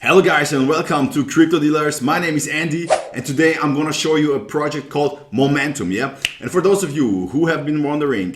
Hello guys and welcome to Crypto Dealers. My name is Andy and today I'm gonna show you a project called Momentum, yeah? And for those of you who have been wondering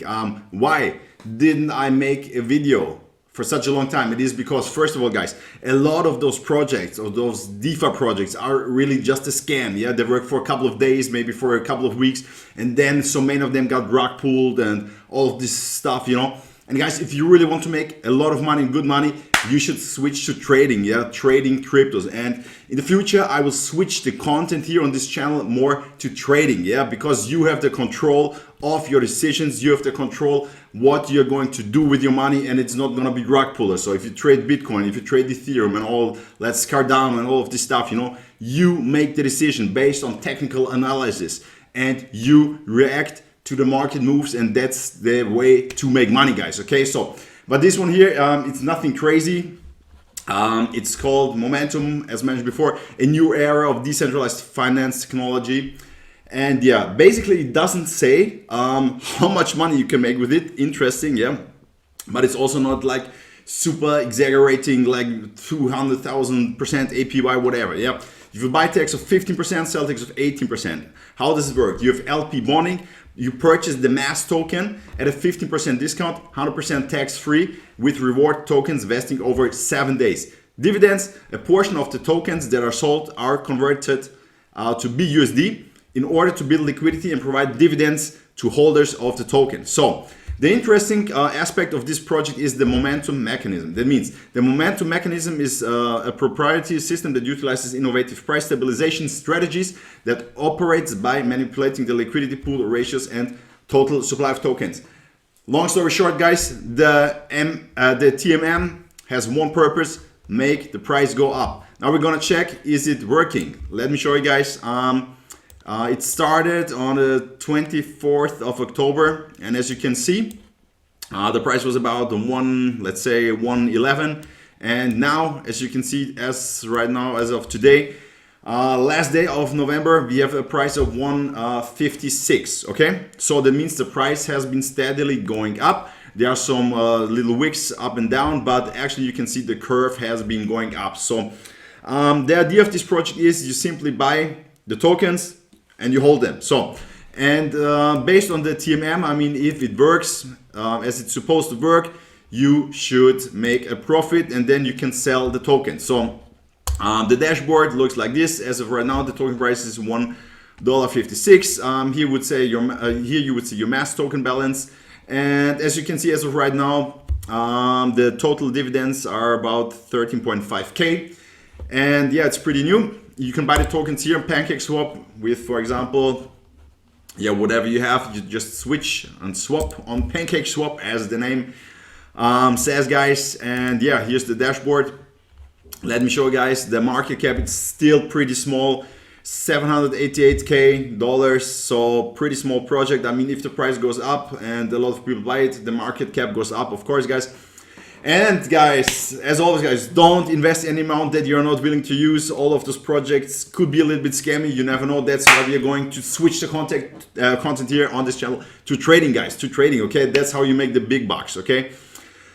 why didn't I make a video for such a long time, it is because first of all guys, a lot of those projects or those DeFi projects are really just a scam, yeah? They work for a couple of days, maybe for a couple of weeks, and then so many of them got rug pulled and all of this stuff, you know? And guys, if you really want to make a lot of money, good money, you should switch to trading, yeah, trading cryptos. And in the future, I will switch the content here on this channel more to trading, yeah, because you have the control of your decisions, you have the control what you're going to do with your money, and it's not gonna be rug puller. So if you trade Bitcoin, if you trade Ethereum and all, let's Cardano and all of this stuff, you know, you make the decision based on technical analysis and you react to the market moves, and that's the way to make money, guys. Okay, so but this one here, it's nothing crazy. It's called Momentum, as mentioned before, a new era of decentralized finance technology. And yeah, basically it doesn't say how much money you can make with it. Interesting, yeah, but it's also not like super exaggerating like 200,000% APY, whatever, yeah. You have a buy tax of 15%, sell tax of 18%. How does it work? You have LP bonding. You purchase the mass token at a 15% discount, 100% tax-free, with reward tokens vesting over 7 days. Dividends, a portion of the tokens that are sold are converted to BUSD in order to build liquidity and provide dividends to holders of the token. So the interesting aspect of this project is the momentum mechanism. That means the momentum mechanism is a proprietary system that utilizes innovative price stabilization strategies that operates by manipulating the liquidity pool ratios and total supply of tokens. Long story short, guys, the TMM has one purpose: make the price go up. Now we're gonna check, is it working? Let me show you guys. It started on the 24th of October, and as you can see, the price was about let's say 111, and now, as you can see, right now, as of today, last day of November, we have a price of 156. Okay, so that means the price has been steadily going up. There are some little wicks up and down, but actually you can see the curve has been going up. So the idea of this project is you simply buy the tokens and you hold them. So, and based on the TMM, I mean, if it works as it's supposed to work, you should make a profit and then you can sell the token. So the dashboard looks like this. As of right now, the token price is $1.56. Here would say here you would see your mass token balance, and as you can see, as of right now, the total dividends are about 13.5K, and yeah, it's pretty new. You can buy the tokens here on PancakeSwap with, for example, yeah, whatever you have, you just switch and swap on PancakeSwap, as the name says, guys. And yeah, here's the dashboard. Let me show you guys the market cap. It's still pretty small, $788K, so pretty small project. I mean, if the price goes up and a lot of people buy it, the market cap goes up, of course, guys. And guys, as always, guys, don't invest any amount that you're not willing to use. All of those projects could be a little bit scammy. You never know. That's why we are going to switch the content here on this channel to trading, guys, to trading. Okay, that's how you make the big bucks. Okay,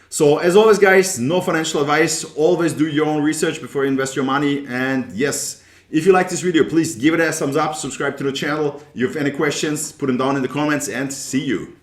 so as always, guys, no financial advice. Always do your own research before you invest your money. And yes, if you like this video, please give it a thumbs up, subscribe to the channel. If you have any questions, put them down in the comments, and see you.